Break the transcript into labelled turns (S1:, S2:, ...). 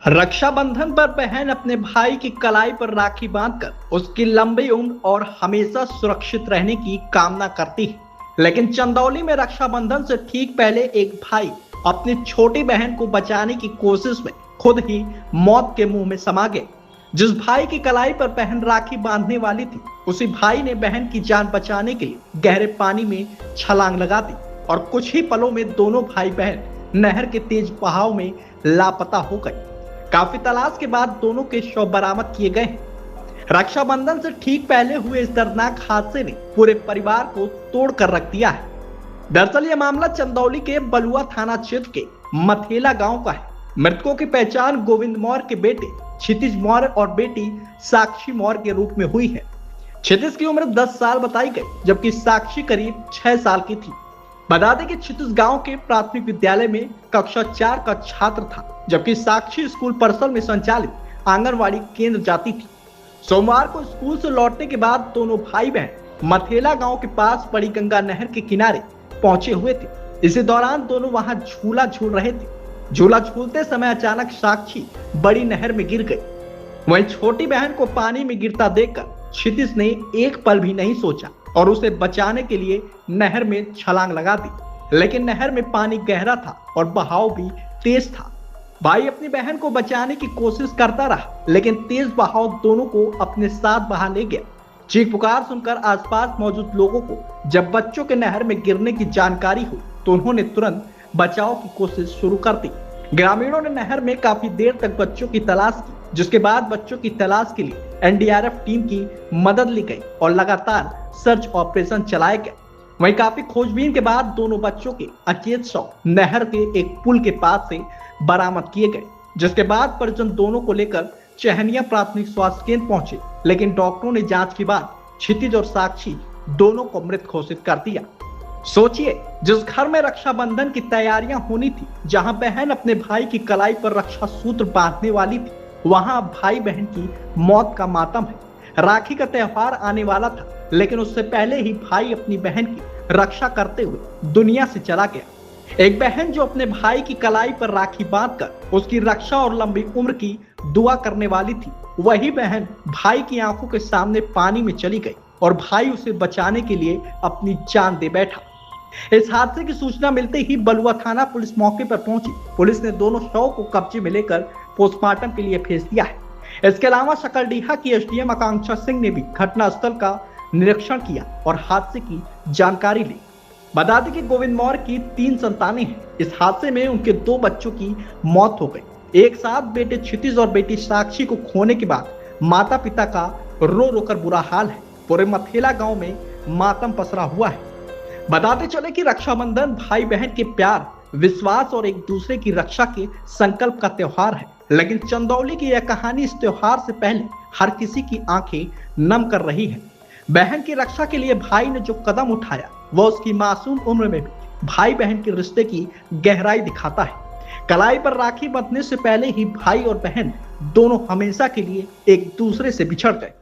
S1: रक्षाबंधन पर बहन अपने भाई की कलाई पर राखी बांधकर उसकी लंबी उम्र और हमेशा सुरक्षित रहने की कामना करती है। लेकिन चंदौली में रक्षाबंधन से ठीक पहले एक भाई अपनी छोटी बहन को बचाने की कोशिश में खुद ही मौत के मुंह में समा गया। जिस भाई की कलाई पर बहन राखी बांधने वाली थी, उसी भाई ने बहन की जान बचाने के लिए गहरे पानी में छलांग लगा दी और कुछ ही पलों में दोनों भाई बहन नहर के तेज बहाव में लापता हो गए। काफी तलाश के बाद दोनों के शव बरामद किए गए हैं। रक्षाबंधन से ठीक पहले हुए इस दर्दनाक हादसे ने पूरे परिवार को तोड़ कर रख दिया है। दरअसल यह मामला चंदौली के बलुआ थाना क्षेत्र के मथेला गांव का है। मृतकों की पहचान गोविंद मौर्य के बेटे क्षितिज मौर्य और बेटी साक्षी मौर्य के रूप में हुई है। क्षितिज की उम्र 10 साल बताई गई, जबकि साक्षी करीब 6 साल की थी। बता दें कि क्षितिज गांव के प्राथमिक विद्यालय में कक्षा 4 का छात्र था, जबकि साक्षी स्कूल परिसर में संचालित आंगनवाड़ी केंद्र जाती थी। सोमवार को स्कूल से लौटने के बाद दोनों भाई बहन मथेला गांव के पास बड़ी गंगा नहर के किनारे पहुंचे हुए थे। इसी दौरान दोनों वहां झूला झूल रहे थे। झूला झूलते समय अचानक साक्षी बड़ी नहर में गिर गई। वहीं छोटी बहन को पानी में गिरता देखकर क्षितिज ने एक पल भी नहीं सोचा और उसे बचाने के लिए नहर में छलांग लगा दी। लेकिन नहर में पानी गहरा था और बहाव भी तेज था। भाई अपनी बहन को बचाने की कोशिश करता रहा, लेकिन तेज बहाव दोनों को अपने साथ बहा ले गया। चीख पुकार सुनकर आसपास मौजूद लोगों को जब बच्चों के नहर में गिरने की जानकारी हुई तो उन्होंने तुरंत बचाव की कोशिश शुरू कर दी। ग्रामीणों ने नहर में काफी देर तक बच्चों की तलाश की, जिसके बाद बच्चों की तलाश के लिए एनडीआरएफ टीम की मदद ली गई और लगातार सर्च ऑपरेशन चलाया गया। वहीं काफी खोजबीन के बाद दोनों बच्चों के अचेत शव नहर के एक पुल के पास से बरामद किए गए, जिसके बाद परिजन दोनों को लेकर चहनिया प्राथमिक स्वास्थ्य केंद्र पहुंचे। लेकिन डॉक्टरों ने जांच के बाद क्षितिज और साक्षी दोनों को मृत घोषित कर दिया। सोचिए, जिस घर में रक्षाबंधन की तैयारियां होनी थी, जहां बहन अपने भाई की कलाई पर रक्षा सूत्र बांधने वाली थी, वहां भाई बहन की मौत का मातम है। राखी का त्योहार आने वाला था, लेकिन उससे पहले ही भाई अपनी बहन की रक्षा करते हुए दुनिया से चला गया। एक बहन जो अपने भाई की कलाई पर राखी बांधकर उसकी रक्षा और लंबी उम्र की दुआ करने वाली थी, वही बहन भाई की आंखों के सामने पानी में चली गई और भाई उसे बचाने के लिए अपनी जान दे बैठा। इस हादसे की सूचना मिलते ही बलुआ थाना पुलिस मौके पर पहुंची। पुलिस ने दोनों शव को कब्जे में लेकर पोस्टमार्टम के लिए भेज दिया है। इसके अलावा सकलडीहा की एसडीएम आकांक्षा सिंह ने भी घटनास्थल का निरीक्षण किया और हादसे की जानकारी ली। बता दें कि गोविंद मौर्य की 3 संतानें हैं। इस हादसे में उनके 2 बच्चों की मौत हो गई। एक साथ बेटे क्षितिज और बेटी साक्षी को खोने के बाद माता पिता का रो रो कर बुरा हाल है। पूरे मथेला गांव में मातम पसरा हुआ है। बताते चले कि रक्षाबंधन भाई बहन के प्यार, विश्वास और एक दूसरे की रक्षा के संकल्प का त्योहार है। लेकिन चंदौली की यह कहानी इस त्योहार से पहले हर किसी की आंखें नम कर रही है। बहन की रक्षा के लिए भाई ने जो कदम उठाया, वह उसकी मासूम उम्र में भी भाई बहन के रिश्ते की गहराई दिखाता है। कलाई पर राखी बंधने से पहले ही भाई और बहन दोनों हमेशा के लिए एक दूसरे से बिछड़ गए।